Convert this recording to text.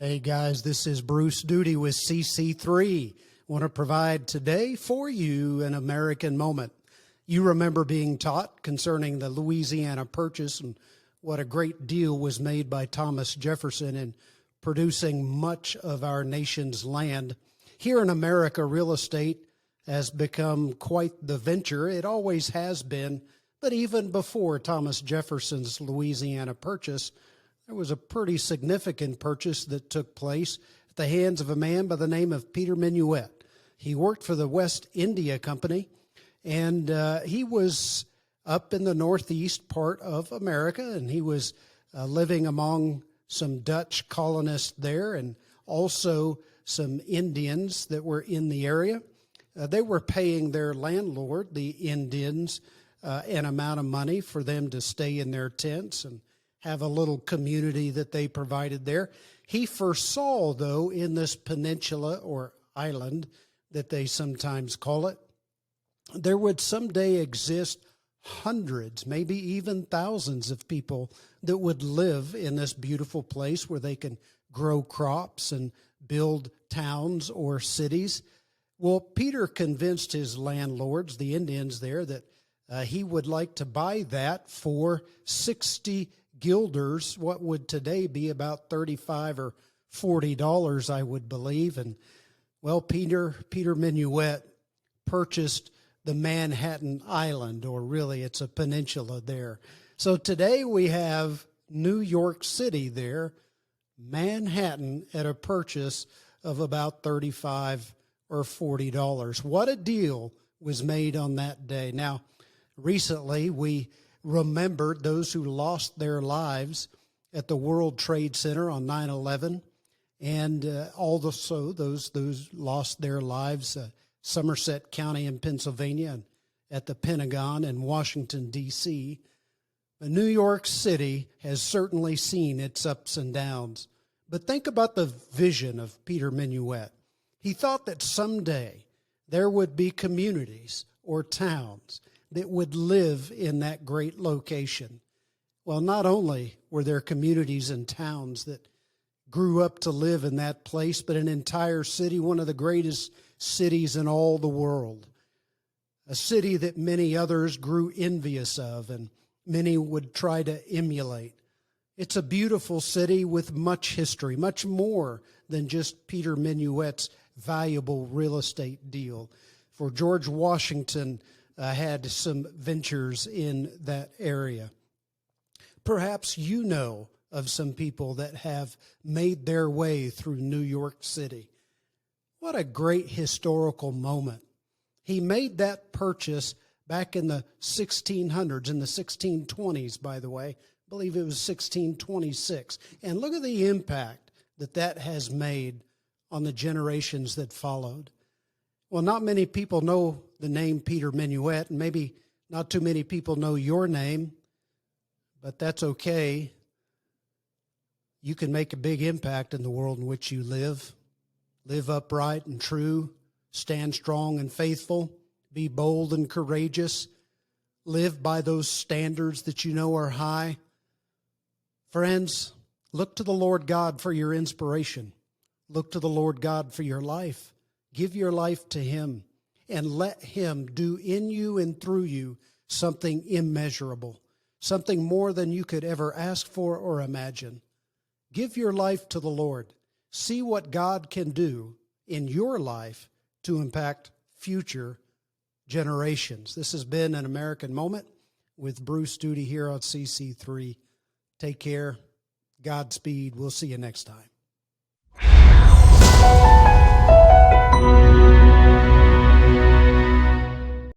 Hey guys, this is Bruce Duty with CC3. Want to provide today for you an American moment. You remember being taught concerning the Louisiana Purchase and what a great deal was made by Thomas Jefferson in producing much of our nation's land. Here in America, real estate has become quite the venture. It always has been, but even before Thomas Jefferson's Louisiana Purchase, there was a pretty significant purchase that took place at the hands of a man by the name of Peter Minuit. He worked for the West India Company, and he was up in the northeast part of America, and he was living among some Dutch colonists there and also some Indians that were in the area. They were paying their landlord, the Indians, an amount of money for them to stay in their tents and have a little community that they provided there. He foresaw, though, in this peninsula or island that they sometimes call it, there would someday exist hundreds, maybe even thousands of people that would live in this beautiful place where they can grow crops and build towns or cities. Well, Peter convinced his landlords, the Indians there, that he would like to buy that for 60 guilders, what would today be about $35 or $40, I would believe. And well, Peter Minuit purchased the Manhattan Island, or really it's a peninsula there. So today we have New York City there, Manhattan at a purchase of about $35 or $40. What a deal was made on that day. Now, recently we remembered those who lost their lives at the World Trade Center on 9/11, and also those lost their lives Somerset County in Pennsylvania and at the Pentagon in Washington, D.C. But New York City has certainly seen its ups and downs. But think about the vision of Peter Minuit. He thought that someday there would be communities or towns that would live in that great location. Well, not only were there communities and towns that grew up to live in that place, but an entire city, one of the greatest cities in all the world, a city that many others grew envious of and many would try to emulate. It's a beautiful city with much history, much more than just Peter Minuit's valuable real estate deal. For George Washington had some ventures in that area. Perhaps you know of some people that have made their way through New York City. What a great historical moment. He made that purchase back in the 1600s, in the 1620s, by the way. I believe it was 1626. And look at the impact that that has made on the generations that followed. Well, not many people know the name Peter Minuit, and maybe not too many people know your name, but that's okay. You can make a big impact in the world in which you live. Live upright and true, stand strong and faithful, be bold and courageous, live by those standards that you know are high. Friends, look to the Lord God for your inspiration. Look to the Lord God for your life. Give your life to Him and let Him do in you and through you something immeasurable, something more than you could ever ask for or imagine. Give your life to the Lord. See what God can do in your life to impact future generations. This has been an American Moment with Bruce Duty here on CC3. Take care. Godspeed. We'll see you next time.